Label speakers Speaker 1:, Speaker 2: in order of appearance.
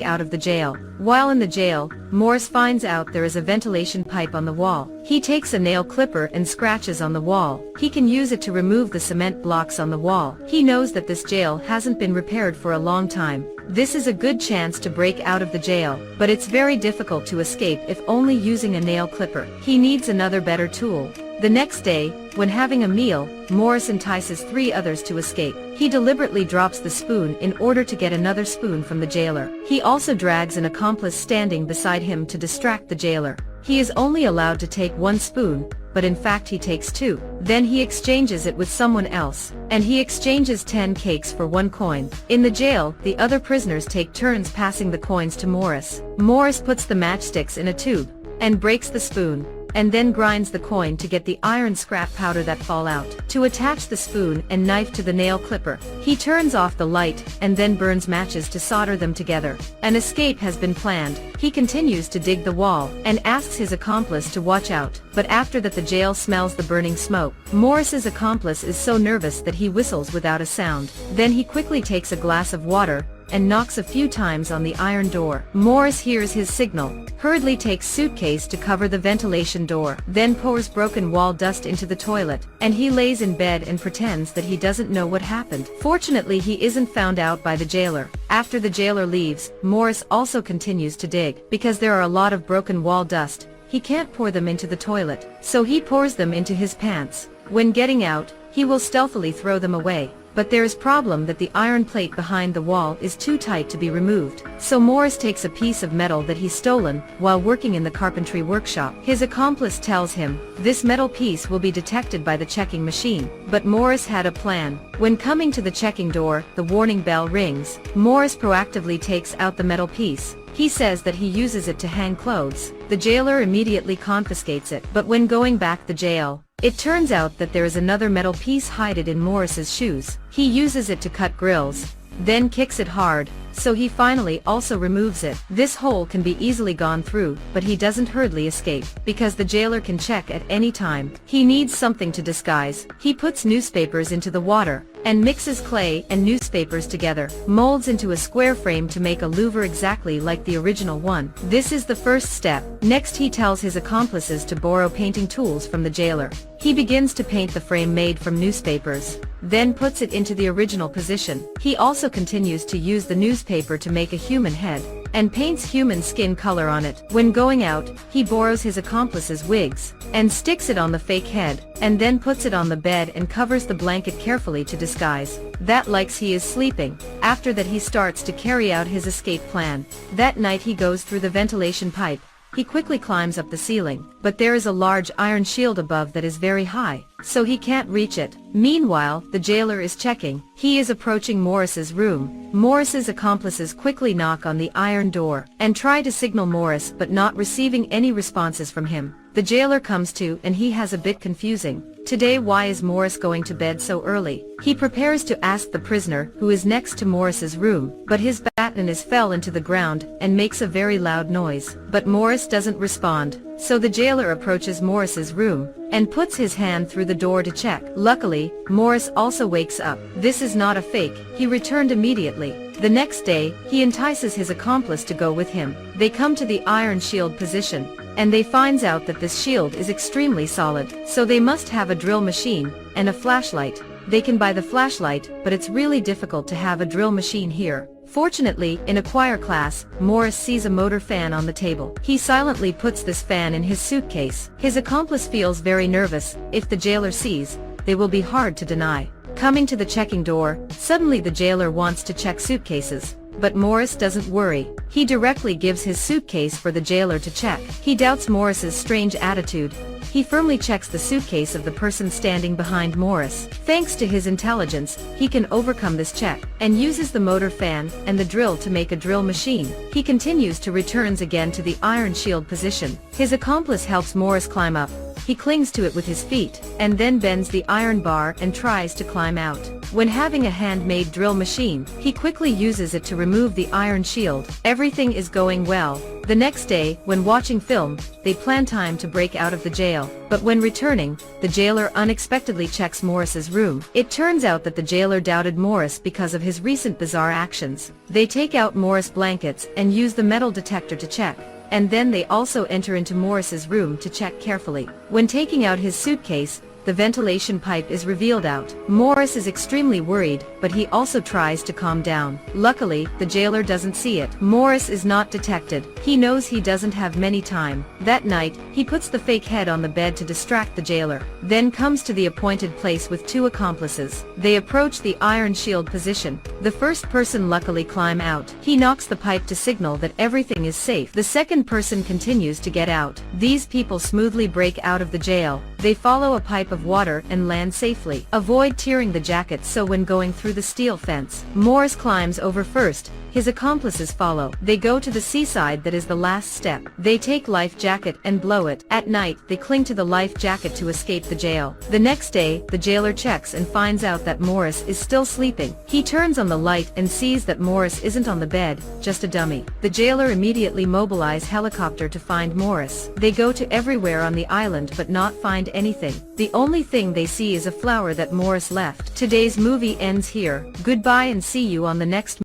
Speaker 1: out of the jail. While in the jail, Morris finds out there is a ventilation pipe on the wall. He takes a nail clipper and scratches on the wall. He can use it to remove the cement blocks on the wall. He knows that this jail hasn't been repaired for a long time. This is a good chance to break out of the jail, but it's very difficult to escape if only using a nail clipper. He needs another better tool. The next day, when having a meal, Morris entices 3 others to escape. He deliberately drops the spoon in order to get another spoon from the jailer. He also drags an accomplice standing beside him to distract the jailer. He is only allowed to take 1 spoon, but in fact he takes 2. Then he exchanges it with someone else, and he exchanges 10 cakes for 1 coin. In the jail, the other prisoners take turns passing the coins to Morris. Morris puts the matchsticks in a tube, and breaks the spoon, and then grinds the coin to get the iron scrap powder that fall out. To attach the spoon and knife to the nail clipper, he turns off the light and then burns matches to solder them together. An escape has been planned. He continues to dig the wall and asks his accomplice to watch out, but after that the jail smells the burning smoke. Morris's accomplice is so nervous that he whistles without a sound. Then he quickly takes a glass of water and knocks a few times on the iron door. Morris hears his signal, hurriedly takes suitcase to cover the ventilation door, then pours broken wall dust into the toilet, and he lays in bed and pretends that he doesn't know what happened. Fortunately, he isn't found out by the jailer. After the jailer leaves, Morris also continues to dig. Because there are a lot of broken wall dust, he can't pour them into the toilet, so he pours them into his pants. When getting out, he will stealthily throw them away. But there is problem that the iron plate behind the wall is too tight to be removed. So Morris takes a piece of metal that he's stolen while working in the carpentry workshop. His accomplice tells him this metal piece will be detected by the checking machine. But Morris had a plan. When coming to the checking door, the warning bell rings. Morris proactively takes out the metal piece. He says that he uses it to hang clothes. The jailer immediately confiscates it, but when going back the jail, it turns out that there is another metal piece hidden in Morris's shoes. He uses it to cut grills, then kicks it hard, so he finally also removes it. This hole can be easily gone through, but he doesn't hurriedly escape, because the jailer can check at any time. He needs something to disguise. He puts newspapers into the water, and mixes clay and newspapers together, molds into a square frame to make a louver exactly like the original one. This is the first step. Next he tells his accomplices to borrow painting tools from the jailer. He begins to paint the frame made from newspapers, then puts it into the original position. He also continues to use the newspaper to make a human head, and paints human skin color on it. When going out, he borrows his accomplice's wigs, and sticks it on the fake head, and then puts it on the bed and covers the blanket carefully to disguise that likes he is sleeping. After that he starts to carry out his escape plan. That night he goes through the ventilation pipe. He quickly climbs up the ceiling, but there is a large iron shield above that is very high, so he can't reach it. Meanwhile, the jailer is checking. He is approaching Morris's room. Morris's accomplices quickly knock on the iron door, and try to signal Morris but not receiving any responses from him. The jailer comes to and he has a bit confusing. Today why is Morris going to bed so early? He prepares to ask the prisoner who is next to Morris's room, but his baton fell into the ground and makes a very loud noise. But Morris doesn't respond, so the jailer approaches Morris's room, and puts his hand through the door to check. Luckily, Morris also wakes up. This is not a fake, he returned immediately. The next day, he entices his accomplice to go with him. They come to the iron shield position, and they finds out that this shield is extremely solid, so they must have a drill machine, and a flashlight. They can buy the flashlight, but it's really difficult to have a drill machine here. Fortunately, in a choir class, Morris sees a motor fan on the table. He silently puts this fan in his suitcase. His accomplice feels very nervous. If the jailer sees, they will be hard to deny. Coming to the checking door, suddenly the jailer wants to check suitcases. But Morris doesn't worry. He directly gives his suitcase for the jailer to check. He doubts Morris's strange attitude. He firmly checks the suitcase of the person standing behind Morris. Thanks to his intelligence, he can overcome this check, and uses the motor fan and the drill to make a drill machine. He continues to returns again to the iron shield position. His accomplice helps Morris climb up. He clings to it with his feet, and then bends the iron bar and tries to climb out. When having a handmade drill machine, he quickly uses it to remove the iron shield. Everything is going well. The next day, when watching film, they plan time to break out of the jail. But when returning, the jailer unexpectedly checks Morris's room. It turns out that the jailer doubted Morris because of his recent bizarre actions. They take out Morris' blankets and use the metal detector to check. And then they also enter into Morris's room to check carefully. When taking out his suitcase, the ventilation pipe is revealed out. Morris is extremely worried, but he also tries to calm down. Luckily, the jailer doesn't see it. Morris is not detected. He knows he doesn't have many time. That night, he puts the fake head on the bed to distract the jailer, then comes to the appointed place with 2 accomplices. They approach the iron shield position. The first person luckily climb out. He knocks the pipe to signal that everything is safe. The second person continues to get out. These people smoothly break out of the jail. They follow a pipe of water and land safely. Avoid tearing the jacket so when going through the steel fence. Morris climbs over first. His accomplices follow. They go to the seaside that is the last step. They take life jacket and blow it. At night, they cling to the life jacket to escape the jail. The next day, the jailer checks and finds out that Morris is still sleeping. He turns on the light and sees that Morris isn't on the bed, just a dummy. The jailer immediately mobilizes helicopter to find Morris. They go to everywhere on the island but not find anything. The only thing they see is a flower that Morris left. Today's movie ends here. Goodbye and see you on the next movie.